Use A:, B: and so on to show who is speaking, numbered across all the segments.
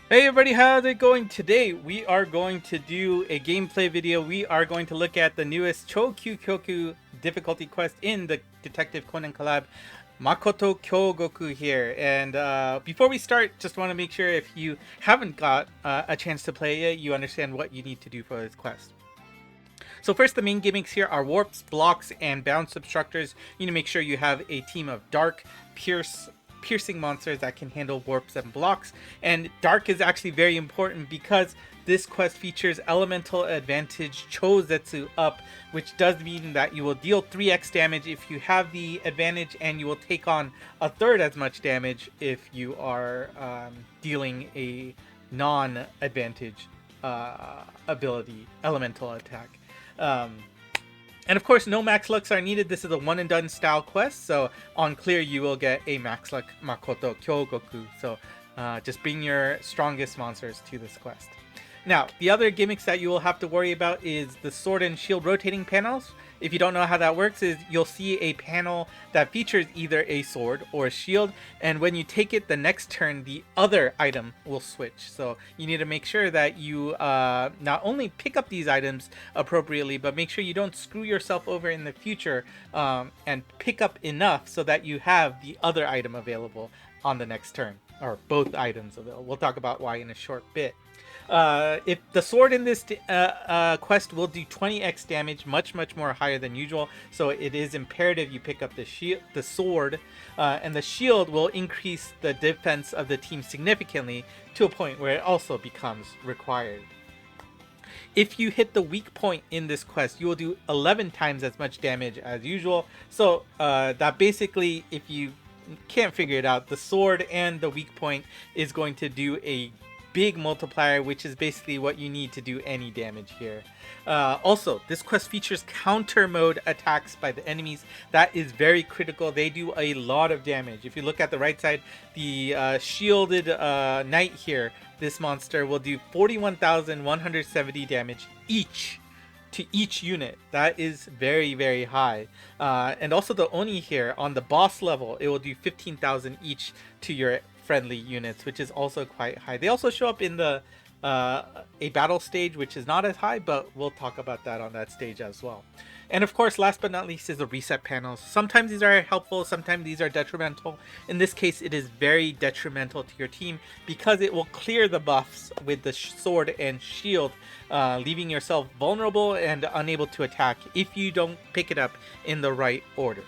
A: Hey everybody, how's it going? Today we are going to do a gameplay video. We are going to look at the newest Kyogoku difficulty quest in the Detective Conan collab, Makoto Kyogoku here. And before we start, just want to make sure if you haven't got a chance to play it, you understand what you need to do for this quest. So first, the main gimmicks here are warps, blocks, and bounce obstructors. You need to make sure you have a team of dark, piercing monsters that can handle warps and blocks. And dark is actually very important because this quest features elemental advantage Chozetsu up, which does mean that you will deal 3x damage if you have the advantage, and you will take on a third as much damage if you are dealing a non-advantage ability elemental attack. Um, and of course, no max lucks are needed. This is a one and done style quest. So on clear, you will get a max luck Makoto Kyogoku. So just bring your strongest monsters to this quest. Now, the other gimmicks that you will have to worry about is the sword and shield rotating panels. If you don't know how that works, is you'll see a panel that features either a sword or a shield, and when you take it the next turn, the other item will switch. So you need to make sure that you not only pick up these items appropriately, but make sure you don't screw yourself over in the future, and pick up enough so that you have the other item available on the next turn, or both items available. We'll talk about why in a short bit. If the sword in this quest will do 20x damage, much more higher than usual. So it is imperative you pick up the sword, and the shield will increase the defense of the team significantly to a point where it also becomes required. If you hit the weak point in this quest, you will do 11 times as much damage as usual. So that basically, if you can't figure it out, the sword and the weak point is going to do a big multiplier, which is basically what you need to do any damage here. Also, this quest features counter mode attacks by the enemies. That is very critical. They do a lot of damage. If you look at the right side, the shielded knight here, this monster will do 41,170 damage each to each unit. That is very high. And also the Oni here on the boss level, it will do 15,000 each to your friendly units, which is also quite high. They also show up in the a battle stage, which is not as high, but we'll talk about that on that stage as well. And of course, last but not least is the reset panels. Sometimes these are helpful, sometimes these are detrimental. In this case, it is very detrimental to your team because it will clear the buffs with the sword and shield, leaving yourself vulnerable and unable to attack if you don't pick it up in the right order.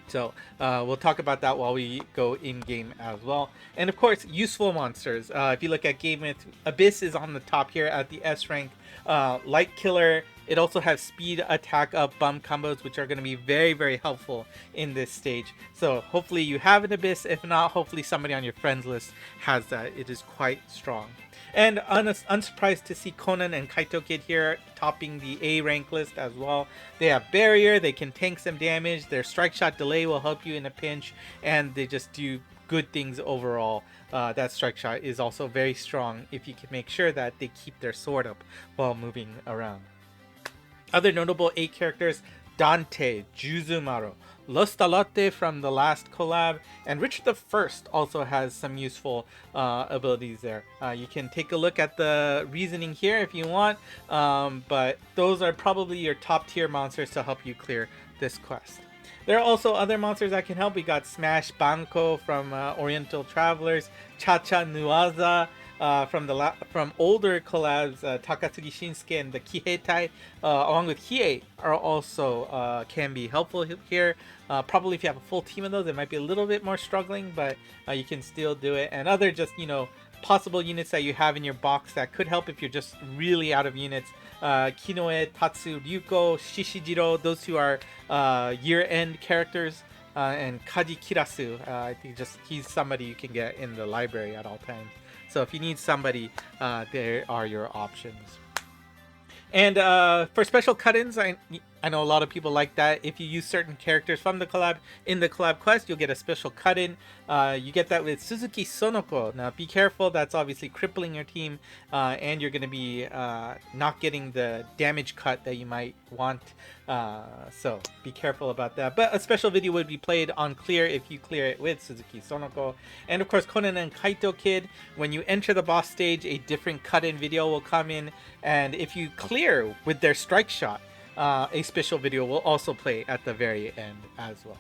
A: So we'll talk about that while we go in game as well. And of course, useful monsters. If you look at game with Abyss is on the top here at the S rank. Light Killer. It also has speed, attack up, bum combos, which are going to be very helpful in this stage. So hopefully you have an Abyss. If not, hopefully somebody on your friends list has that. It is quite strong. And unsurprised to see Conan and Kaito Kid here topping the A rank list as well. They have barrier, they can tank some damage, their strike shot delay will help you in a pinch, and they just do good things overall. That strike shot is also very strong if you can make sure that they keep their sword up while moving around. Other notable A characters: Dante, Juzumaro, Lostalate from the last collab, and Richard the First also has some useful abilities there. You can take a look at the reasoning here if you want, but those are probably your top tier monsters to help you clear this quest. There are also other monsters that can help. We got Smash Banko from Oriental Travelers, Cha-Cha Nuaza, from older collabs, Takatsugi Shinsuke and the Kiheitai, along with Hiei, are also can be helpful here. Probably if you have a full team of those, it might be a little bit more struggling, but you can still do it. And other just, possible units that you have in your box that could help if you're just really out of units. Kinoe, Tatsu, Ryuko, Shishijiro, those two are year-end characters. And Kaji Kirasu, I think he's somebody you can get in the library at all times. So if you need somebody, there are your options. And for special cut-ins, I know a lot of people like that. If you use certain characters from the collab in the collab quest, you'll get a special cut-in. You get that with Suzuki Sonoko. Now, be careful. That's obviously crippling your team, and you're going to be not getting the damage cut that you might want. So be careful about that. But a special video would be played on clear if you clear it with Suzuki Sonoko. And of course, Conan and Kaito Kid, when you enter the boss stage, a different cut-in video will come in. And if you clear with their strike shot, a special video will also play at the very end as well.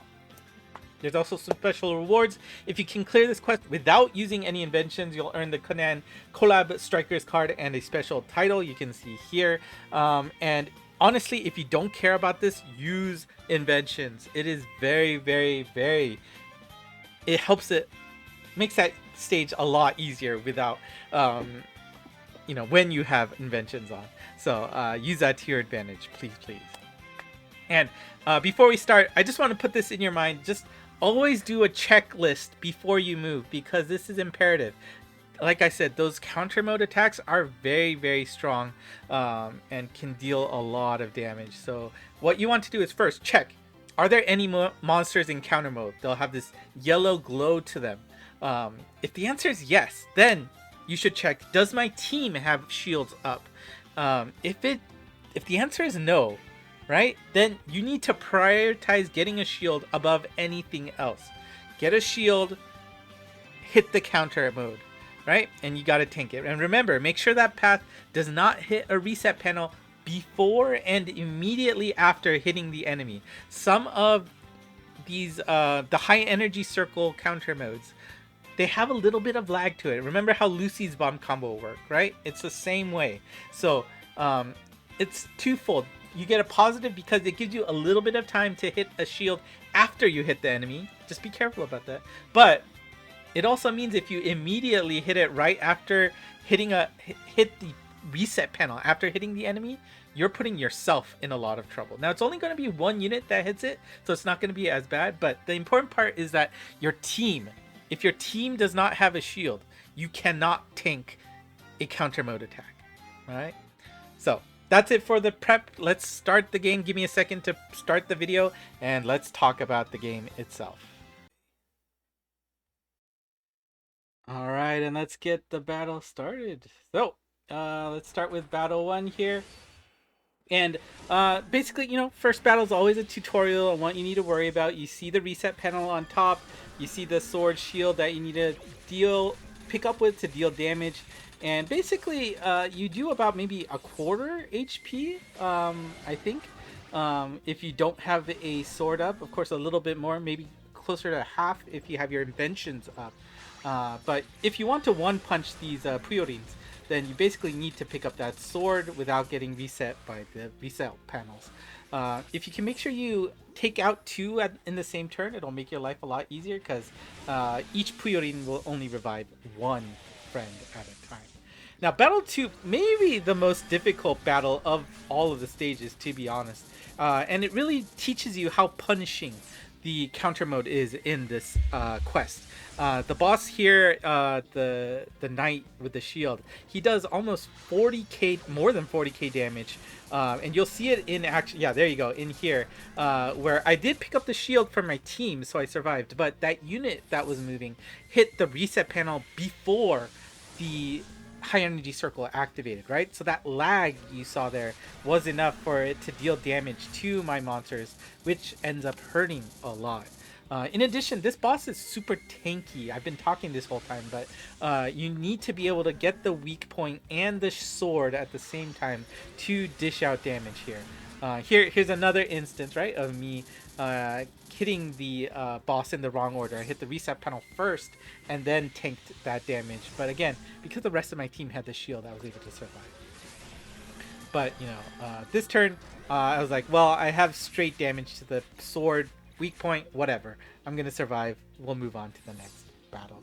A: There's also some special rewards. If you can clear this quest without using any inventions, you'll earn the Conan Collab Strikers card and a special title you can see here. And honestly, if you don't care about this, use inventions. It is very, very, very... It helps it... makes that stage a lot easier without... you know, when you have inventions on. So use that to your advantage, please, please. And before we start, I just want to put this in your mind. Just always do a checklist before you move, because this is imperative. Like I said, those counter mode attacks are very, very strong and can deal a lot of damage. So what you want to do is first check, are there any monsters in counter mode? They'll have this yellow glow to them. If the answer is yes, then you should check, does my team have shields up? If the answer is no, right, then you need to prioritize getting a shield above anything else. Get a shield, hit the counter mode, right? And you gotta tank it. And remember, make sure that path does not hit a reset panel before and immediately after hitting the enemy. Some of these, the high energy circle counter modes, they have a little bit of lag to it. Remember how Lucy's bomb combo worked, right? It's the same way. So it's twofold. You get a positive because it gives you a little bit of time to hit a shield after you hit the enemy. Just be careful about that. But it also means if you immediately hit it right after hitting hit the reset panel after hitting the enemy, you're putting yourself in a lot of trouble. Now, it's only going to be one unit that hits it, so it's not going to be as bad. But the important part is that your team, if your team does not have a shield, you cannot tank a counter mode attack. All right? So that's it for the prep. Let's start the game. Give me a second to start the video, and let's talk about the game itself. All right, and let's get the battle started. So let's start with battle 1 here. And basically, you know, first battle is always a tutorial on what you need to worry about. You see the reset panel on top. You see the sword shield that you need to pick up with to deal damage. And basically, you do about maybe a quarter HP, I think. If you don't have a sword up, of course, a little bit more, maybe closer to half if you have your inventions up. But if you want to one-punch these Puyorins, then you basically need to pick up that sword without getting reset by the reset panels. If you can make sure you take out 2 in the same turn, it'll make your life a lot easier, because each Puyorin will only revive 1 friend at a time. Now, battle 2, maybe the most difficult battle of all of the stages, to be honest. And it really teaches you how punishing the counter mode is in this quest. The boss here, the knight with the shield, he does almost 40k, more than 40k damage. And you'll see it in action. Yeah, there you go, in here, where I did pick up the shield for my team, so I survived. But that unit that was moving hit the reset panel before the high energy circle activated, right? So that lag you saw there was enough for it to deal damage to my monsters, which ends up hurting a lot. In addition, this boss is super tanky. I've been talking this whole time, but you need to be able to get the weak point and the sword at the same time to dish out damage here. Here's another instance, right, of me hitting the boss in the wrong order. I hit the reset panel first and then tanked that damage. But again, because the rest of my team had the shield, I was able to survive. But, you know, this turn, I was like, well, I have straight damage to the sword, weak point, whatever. I'm going to survive. We'll move on to the next battle.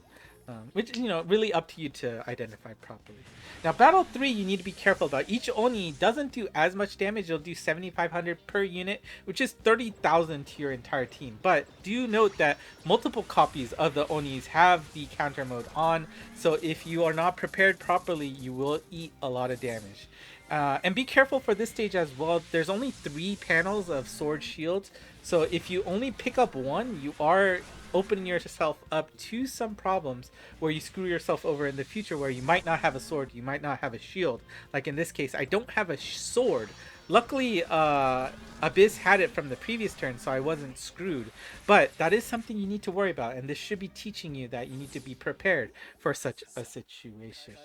A: Which, you know, really up to you to identify properly. Now, battle 3, you need to be careful about. Each Oni doesn't do as much damage. It'll do 7,500 per unit, which is 30,000 to your entire team. But do note that multiple copies of the Onis have the counter mode on. So if you are not prepared properly, you will eat a lot of damage. And be careful for this stage as well. There's only 3 panels of sword shields, so if you only pick up one, you are opening yourself up to some problems where you screw yourself over in the future, where you might not have a sword, you might not have a shield. Like in this case, I don't have a sword. Luckily, Abyss had it from the previous turn, so I wasn't screwed. But that is something you need to worry about, and this should be teaching you that you need to be prepared for such a situation.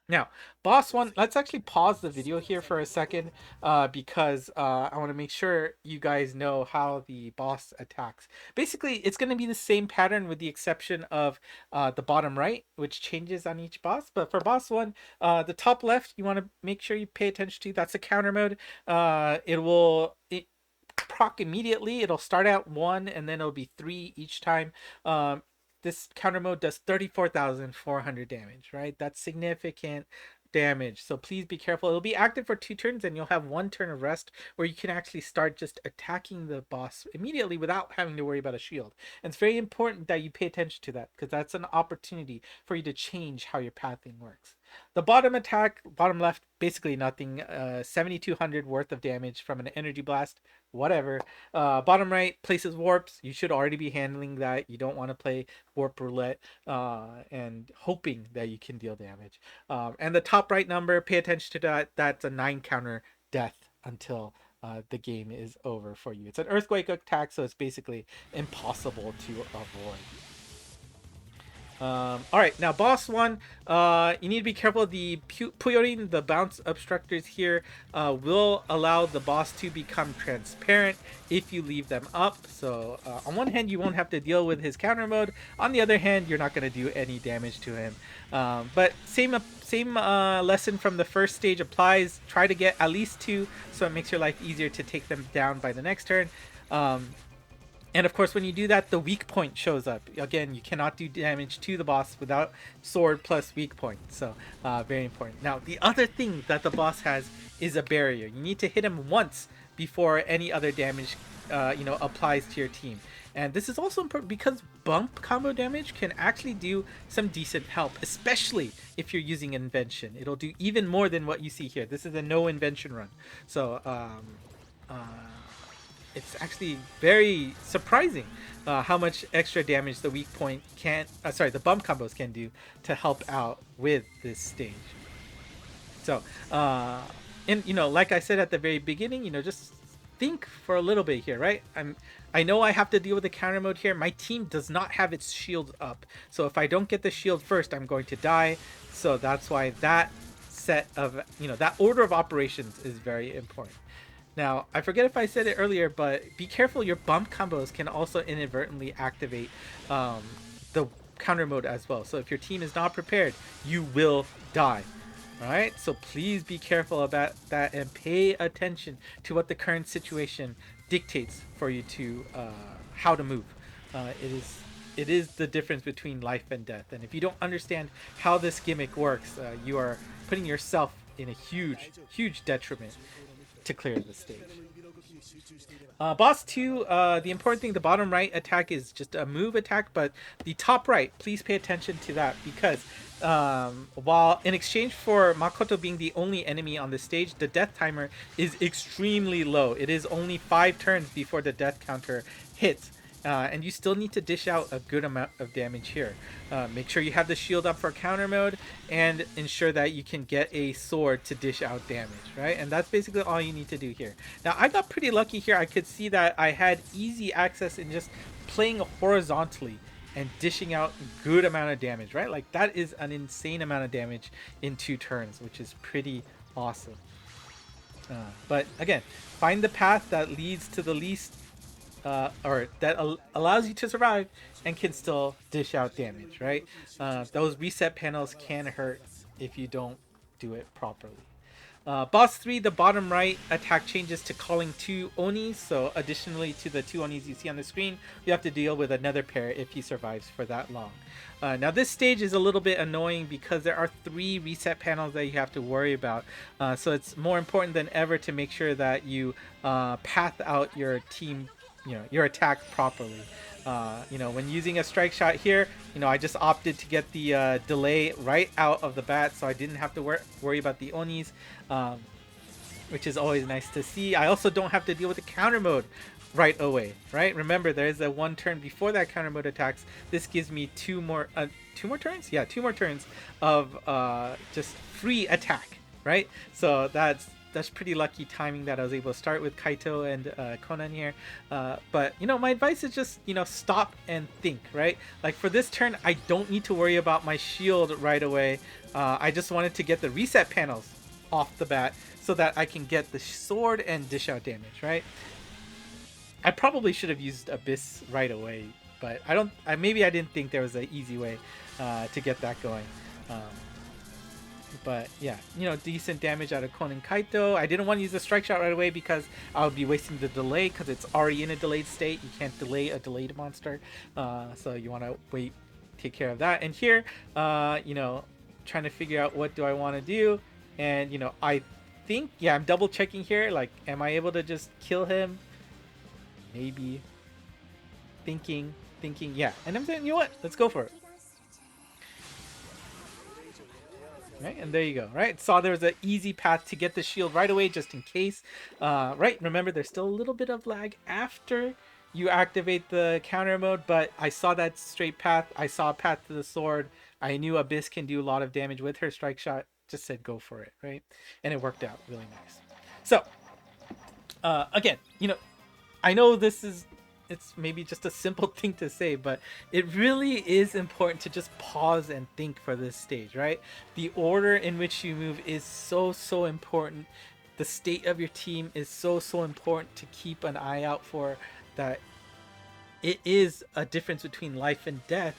A: Now, boss one, let's actually pause the video here for a second because I want to make sure you guys know how the boss attacks. Basically, it's going to be the same pattern with the exception of the bottom right, which changes on each boss. But for boss one, the top left, you want to make sure you pay attention to. That's a counter mode. It proc immediately. It'll start at 1 and then it'll be 3 each time. This counter mode does 34,400 damage, right? That's significant damage. So please be careful. It'll be active for 2 turns and you'll have 1 turn of rest where you can actually start just attacking the boss immediately without having to worry about a shield. And it's very important that you pay attention to that because that's an opportunity for you to change how your pathing works. The bottom attack, bottom left, basically nothing. 7,200 worth of damage from an energy blast, whatever. Bottom right, places warps. You should already be handling that. You don't want to play warp roulette and hoping that you can deal damage. And the top right number, pay attention to that. That's a 9 counter death until the game is over for you. It's an earthquake attack, so it's basically impossible to avoid. All right, now boss one, you need to be careful. The Puyorin, the bounce obstructors here, will allow the boss to become transparent if you leave them up. So on one hand, you won't have to deal with his counter mode. On the other hand, you're not going to do any damage to him. But same lesson from the first stage applies. Try to get at least 2, so it makes your life easier to take them down by the next turn. And of course, when you do that, the weak point shows up. Again, you cannot do damage to the boss without sword plus weak point. So very important. Now, the other thing that the boss has is a barrier. You need to hit him once before any other damage applies to your team. And this is also important because bump combo damage can actually do some decent help, especially if you're using invention. It'll do even more than what you see here. This is a no invention run. So it's actually very surprising how much extra damage the weak point the bump combos can do to help out with this stage. So, like I said at the very beginning, just think for a little bit here, right? I know I have to deal with the counter mode here. My team does not have its shield up, so if I don't get the shield first, I'm going to die. So that's why that set of that order of operations is very important. Now, I forget if I said it earlier, but be careful, your bump combos can also inadvertently activate the counter mode as well. So if your team is not prepared, you will die. Alright, so please be careful about that and pay attention to what the current situation dictates for you to how to move. It is the difference between life and death. And if you don't understand how this gimmick works, you are putting yourself in a huge detriment to clear the stage. Boss 2, the important thing, the bottom right attack is just a move attack, but the top right, please pay attention to that because while in exchange for Makoto being the only enemy on the stage, the death timer is extremely low. It is only 5 turns before the death counter hits. And you still need to dish out a good amount of damage here. Make sure you have the shield up for counter mode and ensure that you can get a sword to dish out damage, right? And that's basically all you need to do here. Now, I got pretty lucky here. I could see that I had easy access in just playing horizontally and dishing out a good amount of damage, right? Like that is an insane amount of damage in 2 turns, which is pretty awesome. But again, find the path that leads to the least or that allows you to survive and can still dish out damage, right? Those reset panels can hurt if you don't do it properly. Boss 3, the bottom right attack changes to calling 2 Onis. So additionally to the 2 Onis you see on the screen, you have to deal with another pair if he survives for that long. Now this stage is a little bit annoying because there are 3 reset panels that you have to worry about. So it's more important than ever to make sure that you path out your team your attack properly. When using a strike shot here, I just opted to get the delay right out of the bat, so I didn't have to worry about the onis, which is always nice to see. I also don't have to deal with the counter mode right away, right? Remember, there is a 1 turn before that counter mode attacks. This gives me two more turns? Yeah, 2 more turns of just free attack, right? So that's pretty lucky timing that I was able to start with Kaito and Conan here. But my advice is just stop and think, right? Like for this turn, I don't need to worry about my shield right away. I just wanted to get the reset panels off the bat so that I can get the sword and dish out damage, right? I probably should have used Abyss right away, but maybe I didn't think there was an easy way to get that going. Um, but yeah, decent damage out of Konin Kaito. I didn't want to use a strike shot right away because I would be wasting the delay because it's already in a delayed state. You can't delay a delayed monster, so you want to wait, take care of that. And here, trying to figure out what do I want to do, and I think, yeah, I'm double checking here. Like, am I able to just kill him? Maybe. Thinking, yeah. And I'm saying, you know what? Let's go for it. Right, and there you go. Right, saw there was an easy path to get the shield right away, just in case. Right, remember there's still a little bit of lag after you activate the counter mode, but I saw that straight path. I saw a path to the sword. I knew Abyss can do a lot of damage with her strike shot. Just said go for it, right? And it worked out really nice. So, again, I know it's maybe just a simple thing to say, but it really is important to just pause and think for this stage, right? The order in which you move is so important. The state of your team is so important to keep an eye out for. That it is a difference between life and death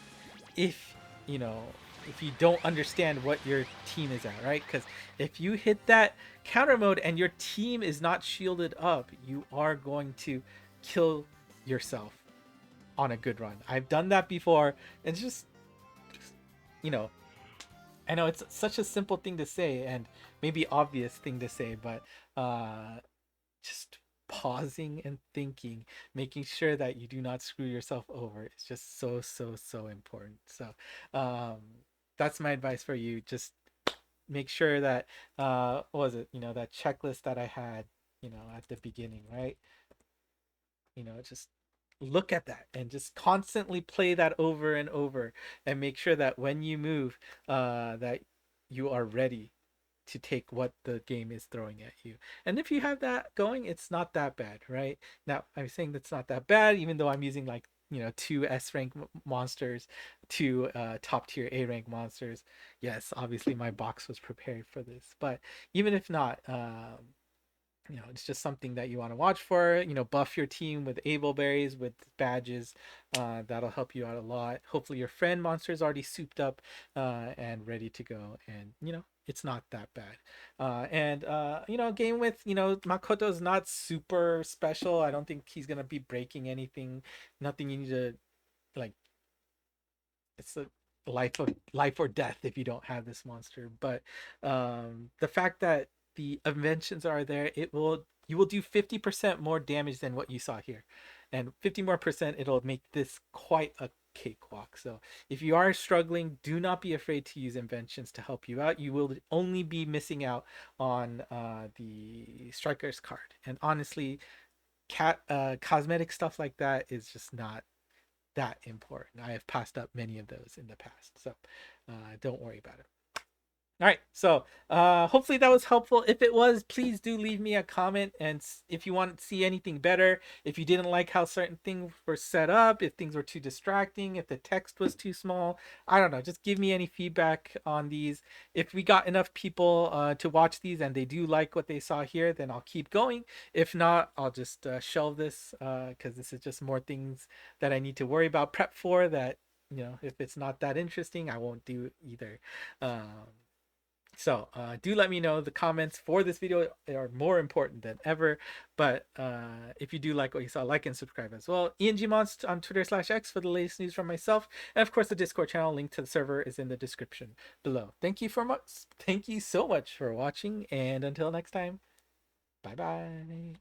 A: if you don't understand what your team is at, right? Because if you hit that counter mode and your team is not shielded up, you are going to kill yourself on a good run. I've done that before. It's just, I know it's such a simple thing to say and maybe obvious thing to say, but just pausing and thinking, making sure that you do not screw yourself over is just so important. So that's my advice for you. Just make sure that what was it, that checklist that I had, at the beginning, right? Just look at that and just constantly play that over and over and make sure that when you move that you are ready to take what the game is throwing at you. And if you have that going, it's not that bad, right? Now I'm saying that's not that bad even though I'm using like 2 S rank monsters, 2 top tier A rank monsters. Yes, obviously my box was prepared for this, but even if not, it's just something that you want to watch for. Buff your team with able berries, with badges. That'll help you out a lot. Hopefully your friend monster is already souped up and ready to go, and it's not that bad. Game with Makoto is not super special. I don't think he's gonna be breaking anything. Nothing you need to like. It's a life or death if you don't have this monster. But the fact that the inventions are there, you will do 50% more damage than what you saw here, and 50 more percent, it'll make this quite a cakewalk. So if you are struggling, do not be afraid to use inventions to help you out. You will only be missing out on the striker's card, and honestly, cosmetic stuff like that is just not that important. I have passed up many of those in the past, so don't worry about it. All right, so hopefully that was helpful. If it was, please do leave me a comment, and if you want to see anything better, if you didn't like how certain things were set up, if things were too distracting, if the text was too small, I don't know, just give me any feedback on these. If we got enough people to watch these and they do like what they saw here, then I'll keep going. If not, I'll just shelve this because this is just more things that I need to worry about, prep for, that if it's not that interesting, I won't do either. So do let me know. The comments for this video are more important than ever. But if you do like what you saw, like and subscribe as well. ENGmonst on Twitter/X for the latest news from myself. And of course, the Discord channel link to the server is in the description below. Thank you so much for watching. And until next time, bye bye.